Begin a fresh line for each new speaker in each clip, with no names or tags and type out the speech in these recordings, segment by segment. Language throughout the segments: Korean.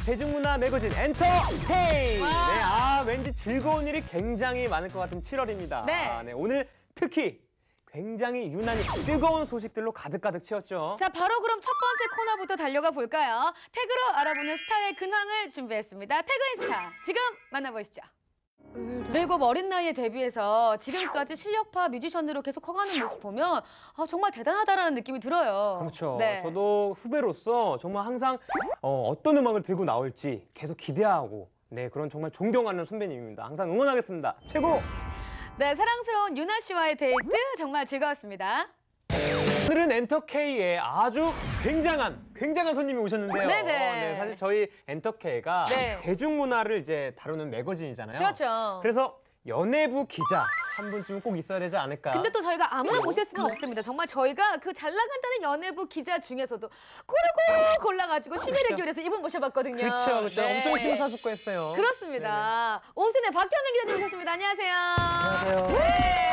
대중문화 매거진 엔터케이! 네, 왠지 즐거운 일이 굉장히 많을 것 같은 7월입니다.
네.
오늘 특히 굉장히 유난히 뜨거운 소식들로 가득가득 채웠죠.
자, 바로 그럼 첫 번째 코너부터 달려가 볼까요? 태그로 알아보는 스타의 근황을 준비했습니다. 태그 인스타, 지금 만나보시죠. 늙고 어린 나이에 데뷔해서 지금까지 실력파 뮤지션으로 계속 커가는 모습 보면 정말 대단하다라는 느낌이 들어요.
그렇죠.
네.
저도 후배로서 정말 항상 어떤 음악을 들고 나올지 계속 기대하고 그런 정말 존경하는 선배님입니다. 항상 응원하겠습니다. 최고!
네, 사랑스러운 유나 씨와의 데이트 정말 즐거웠습니다.
오늘은 엔터케이에 아주 굉장한 손님이 오셨는데요.
네네.
사실 저희 엔터케이가
네.
대중문화를 이제 다루는 매거진이잖아요.
그렇죠.
그래서 연예부 기자 한 분쯤 꼭 있어야 되지 않을까.
근데 또 저희가 아무나 모실 수는 없습니다. 정말 저희가 그 잘 나간다는 연예부 기자 중에서도 고르고 골라가지고 심의를 기울여서 이분 모셔봤거든요.
그렇죠.
네.
엄청 심사숙고했어요.
그렇습니다. 오순의 박현민 기자님 오셨습니다. 안녕하세요.
안녕하세요.
네.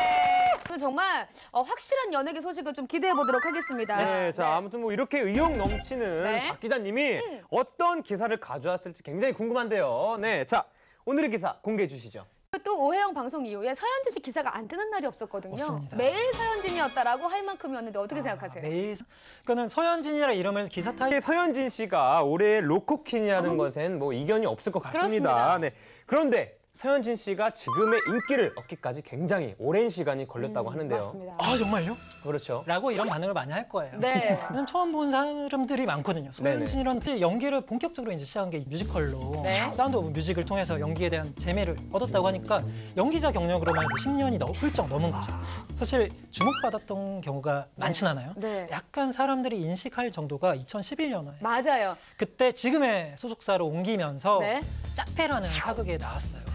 오늘 정말 확실한 연예계 소식을 좀 기대해 보도록 하겠습니다.
네, 자 아무튼 뭐 이렇게 의욕 넘치는
네.
박 기자님이 어떤 기사를 가져왔을지 굉장히 궁금한데요. 네, 자 오늘의 기사 공개해 주시죠.
또 오해영 방송 이후에 서현진 씨 기사가 안 뜨는 날이 없었거든요.
없습니다.
매일 서현진이었다라고 할 만큼이었는데 어떻게 생각하세요?
매일 그러니까는 서현진이라 이름을 기사 타입
서현진 씨가 올해 로코퀸이라는 것엔 뭐 이견이 없을 것 같습니다.
그렇습니다.
네, 그런데 서현진 씨가 지금의 인기를 얻기까지 굉장히 오랜 시간이 걸렸다고 하는데요.
맞습니다.
아 정말요?
그렇죠.
라고 이런 반응을 많이 할 거예요.
네.
왜냐면 처음 본 사람들이 많거든요.
네네.
서현진이란 연기를 본격적으로 이제 시작한 게 뮤지컬로
네.
사운드 오브 뮤직을 통해서 연기에 대한 재미를 얻었다고 하니까 연기자 경력으로만 해도 10년이 훌쩍 넘은 거죠. 사실 주목받았던 경우가 많진 않아요.
네.
약간 사람들이 인식할 정도가 2011년에
맞아요.
그때 지금의 소속사로 옮기면서
네.
짝패라는 사극에 나왔어요.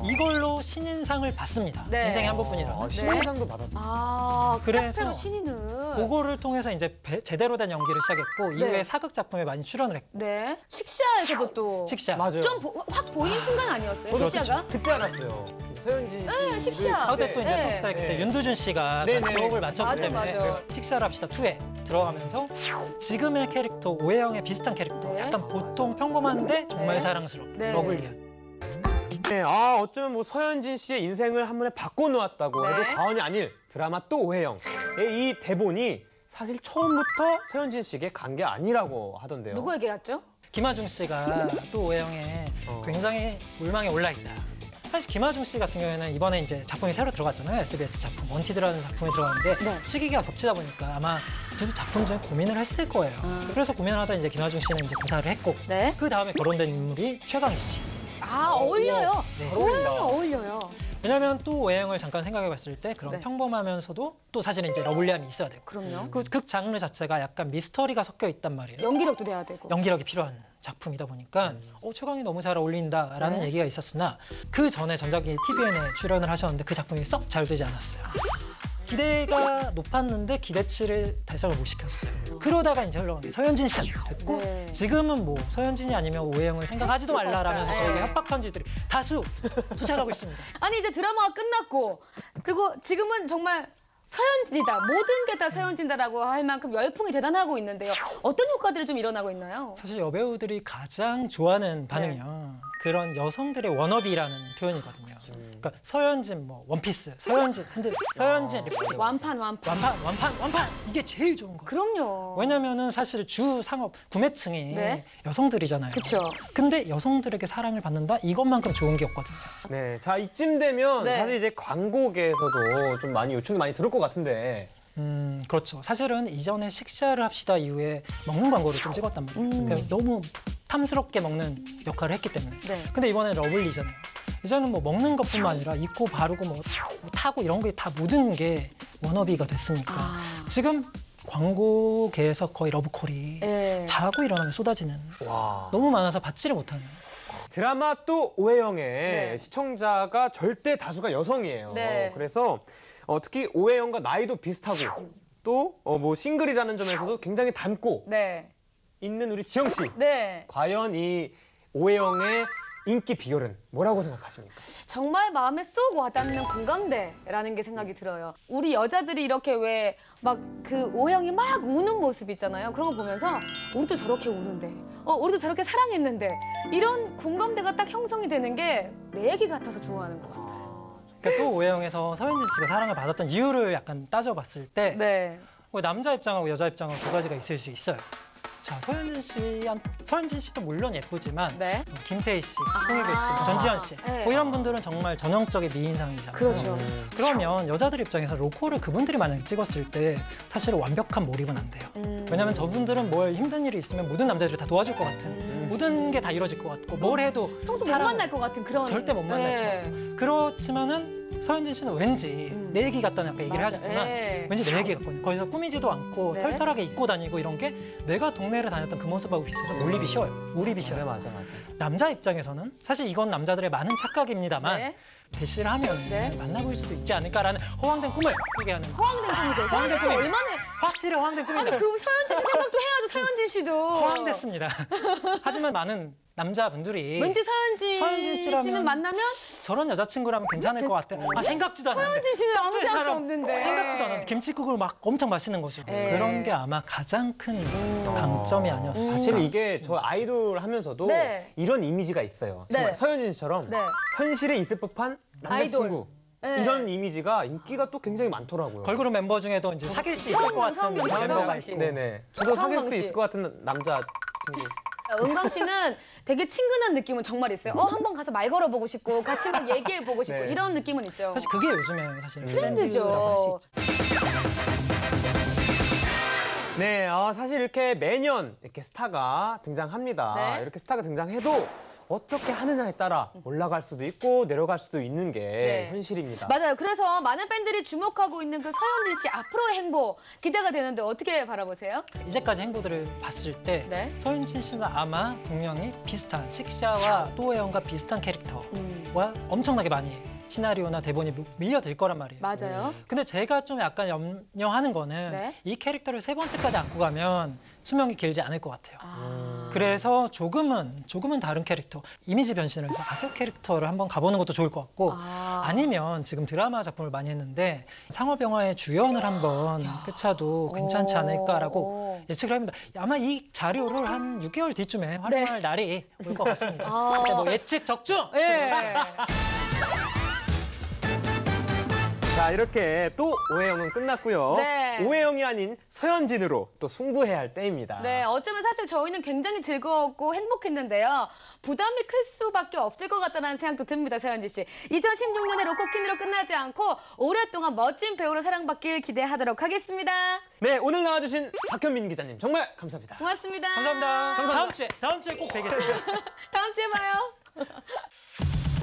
이걸로 신인상을 받습니다.
네.
인생에 한 번뿐이라.
신인상도 받았다.
그래서
짝패로 신인은.
그거를 통해서 이제 제대로 된 연기를 시작했고 이후에
네.
사극 작품에 많이 출연을 했고
네. 식샤에서도 또.
식샤.
맞아요.
좀 확 보인 순간 아니었어요?
그렇죠.
식샤가?
그때 알았어요. 서현진 씨.
식샤.
하우대 또 이제
네.
속사에 그때
네.
윤두준 씨가
네네.
같이 호흡을 맞췄기
맞아요,
때문에
맞아요.
식샤를 합시다 2에 들어가면서 지금의 캐릭터 오해영의 비슷한 캐릭터
네.
약간 보통 평범한데 정말
네.
사랑스러운
네.
러블리한
네, 어쩌면 뭐 서현진 씨의 인생을 한 번에 바꿔놓았다고
네.
해도 과언이 아닐 드라마 또 오해영의 이 대본이 사실 처음부터 서현진 씨에게 간 게 아니라고 하던데요.
누구에게 갔죠?
김하중 씨가 또 오해영에 굉장히 물망에 올라있다. 사실 김하중 씨 같은 경우에는 이번에 이제 작품이 새로 들어갔잖아요. SBS 작품 원티드라는 작품이 들어갔는데
네.
시기가 겹치다 보니까 아마 두 작품 중에 고민을 했을 거예요. 그래서 고민을 하다 이제 김하중 씨는 이제 고사를 했고
네.
그 다음에 거론된 인물이 최강희 씨.
어울려요.
네.
오해영은 어울려요.
왜냐하면 또 오해영을 잠깐 생각해봤을 때 그런
네.
평범하면서도 또 사실은 이제 러블리함이 있어야 되고
그럼요.
그 극 장르 자체가 약간 미스터리가 섞여 있단 말이에요.
연기력도 돼야 되고.
연기력이 필요한 작품이다 보니까 최강이 너무 잘 어울린다라는
네.
얘기가 있었으나 그 전에 전작이 TVN에 출연을 하셨는데 그 작품이 썩 잘 되지 않았어요. 기대가 높았는데 기대치를 달성을 못 시켰어요. 그러다가 이제 흘러간 게 서현진 씨 됐고
네.
지금은 뭐 서현진이 아니면 오해영을 생각하지도
수가
말라라면서
없다.
저에게
네.
협박 편지들이 다수 도착하고 있습니다.
아니 이제 드라마가 끝났고 그리고 지금은 정말 서현진이다. 모든 게 다 서현진다라고 할 만큼 열풍이 대단하고 있는데요. 어떤 효과들이 좀 일어나고 있나요?
사실 여배우들이 가장 좋아하는 반응이요. 그런 여성들의 워너비라는 표현이거든요. 그러니까 서현진 뭐 원피스, 서현진 핸드, 서현진 립스틱,
완판.
완판 이게 제일 좋은 거예요.
그럼요.
왜냐면은 사실 주 상업 구매층이
네.
여성들이잖아요.
그쵸.
근데 여성들에게 사랑을 받는다 이것만큼 좋은 게 없거든요.
네, 자 이쯤 되면
네.
사실 이제 광고계에서도 좀 많이 요청이 많이 들을 것 같은데.
그렇죠. 사실은 이전에 식사를 합시다 이후에 먹는 광고를 좀 찍었단 말이에요. 그러니까 너무 탐스럽게 먹는 역할을 했기 때문에.
네.
근데 이번에 러블리잖아요. 이제는 뭐 먹는 것뿐만 아니라 입고 바르고 뭐 타고 이런 게 다 모든 게 워너비가 됐으니까 지금 광고계에서 거의 러브콜이
네.
자고 일어나면 쏟아지는
와.
너무 많아서 받지를 못하는.
드라마 또 오해영의
네.
시청자가 절대 다수가 여성이에요.
네.
그래서 특히 오해영과 나이도 비슷하고 또 뭐 싱글이라는 점에서도 굉장히 닮고
네.
있는 우리 지영 씨.
네.
과연 이 오해영의 인기 비결은 뭐라고 생각하십니까?
정말 마음에 쏙 와닿는 공감대라는 게 생각이 들어요. 우리 여자들이 이렇게 왜 막 그 오해영이 막 우는 모습 있잖아요. 그런 거 보면서 우리도 저렇게 우는데, 우리도 저렇게 사랑했는데 이런 공감대가 딱 형성이 되는 게 내 얘기 같아서 좋아하는 것 같아요.
그러니까 또 오해영에서 서현진 씨가 사랑을 받았던 이유를 약간 따져봤을 때
네.
뭐 남자 입장하고 여자 입장하고 두 가지가 있을 수 있어요. 자, 서현진 씨도 물론 예쁘지만
네.
김태희 씨, 송혜교 씨, 전지현 씨
네.
뭐 이런 분들은 정말 전형적인 미인상이잖아요.
그렇죠.
그러면 여자들 입장에서 로코를 그분들이 만약에 찍었을 때 사실 완벽한 몰입은 안 돼요. 왜냐면 저분들은 뭘 힘든 일이 있으면 모든 남자들이 다 도와줄 것 같은 모든 게 다 이루어질 것 같고 뭘 해도
평소 못 만날 것 같은 그런.
절대 못 만날
네.
것 같고 그렇지만은 서현진 씨는 왠지 내 얘기 같다는 아까 얘기를
맞아.
하셨지만
네.
왠지 내 얘기 같거든요. 거기서 꾸미지도 않고
네.
털털하게 입고 다니고 이런 게 내가 동네를 다녔던 그 모습하고 비슷해서 몰입이 쉬워요. 몰입이 쉬워요.
맞아.
남자 입장에서는 사실 이건 남자들의 많은 착각입니다만
네.
대시를 하면
네.
만나볼 수도 있지 않을까라는 허황된 꿈을 꾸게 하는
허황된 꿈이죠. 서현진 씨
꿈입니다.
얼마나.
확실히 허황된
아니
꿈입니다.
그 서현진 씨 생각도 해야죠. 서현진 씨도.
허황됐습니다. 하지만 많은 남자분들이
왠지 서현진
서현진 씨라면
씨는 만나면
저런 여자친구라면 괜찮을 것 같아. 아 생각지도 않았는데.
서현진 씨는 아무
이
생각도
사람
없는데.
생각지도 않았는데 김치국을 막 엄청 마시는 거죠.
네.
그런 게 아마 가장 큰 강점이 아니었을까.
사실 이게 저 아이돌 하면서도
네.
이런 이미지가 있어요.
네.
정말 서현진 씨처럼
네.
현실에 있을 법한 남자친구.
네.
이런 이미지가 인기가 또 굉장히 많더라고요.
걸그룹 멤버 중에도 이제 사귈 수 있을 것 같은
서은경 씨,
멤버가
서은경 씨.
있고.
네네. 저도 사귈
서은경
수
씨.
있을 것 같은 남자친구.
은광 씨는 되게 친근한 느낌은 정말 있어요. 한번 가서 말 걸어보고 싶고 같이 막 얘기해보고 싶고
네.
이런 느낌은 있죠.
사실 그게 요즘에 사실
트렌드죠.
트렌드라고 할수 있죠.
네, 사실 이렇게 매년 이렇게 스타가 등장합니다.
네.
이렇게 스타가 등장해도 어떻게 하느냐에 따라 올라갈 수도 있고 내려갈 수도 있는 게
네.
현실입니다.
맞아요. 그래서 많은 팬들이 주목하고 있는 그 서현진 씨 앞으로의 행보 기대가 되는데 어떻게 바라보세요?
이제까지 행보들을 봤을 때
네.
서윤진 씨는 아마 분명히 비슷한 식샤와 또혜영과 비슷한 캐릭터와 엄청나게 많이 시나리오나 대본이 밀려들 거란 말이에요.
맞아요.
근데 제가 좀 약간 염려하는 거는
네.
이 캐릭터를 세 번째까지 안고 가면 수명이 길지 않을 것 같아요.
아.
그래서 조금은 다른 캐릭터, 이미지 변신을 해서 악역 캐릭터를 한번 가보는 것도 좋을 것 같고 아니면 지금 드라마 작품을 많이 했는데 상업영화의 주연을 한번 꿰차도 괜찮지 않을까라고 예측을 합니다. 아마 이 자료를 한 6개월 뒤쯤에 활용할 날이 올 것 같습니다. 근데 뭐 예측 적중!
예.
자, 이렇게 또 오해영은 끝났고요.
네.
오해영이 아닌 서현진으로 또 승부해야 할 때입니다.
네, 어쩌면 사실 저희는 굉장히 즐거웠고 행복했는데요. 부담이 클 수밖에 없을 것 같다는 생각도 듭니다, 서현진 씨. 2016년에 로코퀸으로 끝나지 않고 오랫동안 멋진 배우로 사랑받길 기대하도록 하겠습니다.
네, 오늘 나와주신 박현민 기자님 정말 감사합니다.
고맙습니다.
감사합니다. 다음 주에 꼭 뵈겠습니다.
다음 주에 봐요.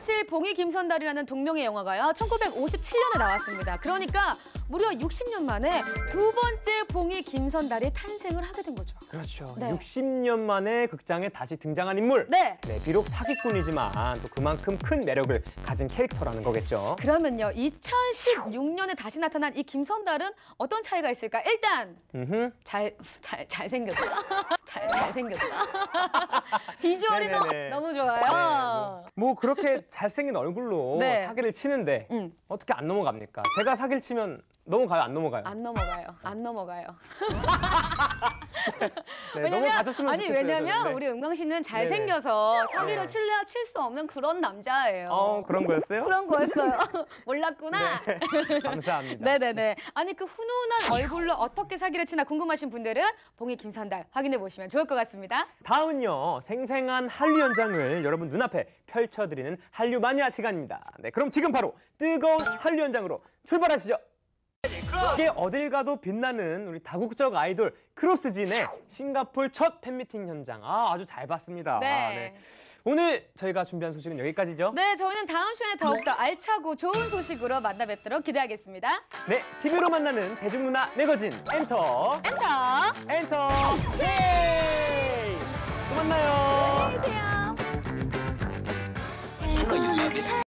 사실 봉이 김선달이라는 동명의 영화가요 1957년에 나왔습니다. 그러니까 무려 60년 만에 두 번째 봉이 김선달이 탄생을 하게 된 거죠.
그렇죠.
네.
60년 만에 극장에 다시 등장한 인물.
네.
네, 비록 사기꾼이지만 또 그만큼 큰 매력을 가진 캐릭터라는 거겠죠.
그러면요 2016년에 다시 나타난 이 김선달은 어떤 차이가 있을까? 일단
음흠.
잘생겼다. 잘생겼다. 비주얼이
네네네.
너무 좋아요.
네, 뭐 그렇게 잘생긴 얼굴로
네.
사기를 치는데 어떻게 안 넘어갑니까? 제가 사기를 치면 넘어가요, 안 넘어가요?
안 넘어가요. 안 넘어가요.
네, 넘어가셨으면 좋겠어요.
왜냐면
저는. 네.
우리 은광 씨는 잘생겨서 사기를
네.
칠 수 없는 그런 남자예요.
그런 거였어요?
그런 거였어요. 몰랐구나.
네. 감사합니다.
네네네. 아니 그 훈훈한 얼굴로 어떻게 사기를 치나 궁금하신 분들은 봉이 김선달 확인해 보시면 좋을 것 같습니다.
다음은요, 생생한 한류 현장을 여러분 눈앞에 펼쳐드리는 한류 마니아 시간입니다. 네, 그럼 지금 바로 뜨거운 한류 현장으로 출발하시죠. 이게 어딜 가도 빛나는 우리 다국적 아이돌 크로스진의 싱가포르 첫 팬미팅 현장. 아주 잘 봤습니다.
네.
오늘 저희가 준비한 소식은 여기까지죠.
네, 저희는 다음 시간에 더욱더 알차고 좋은 소식으로 만나 뵙도록 기대하겠습니다.
네, TV로 만나는 대중문화 매거진 엔터.
엔터!
네! 또 만나요.
안녕히 계세요.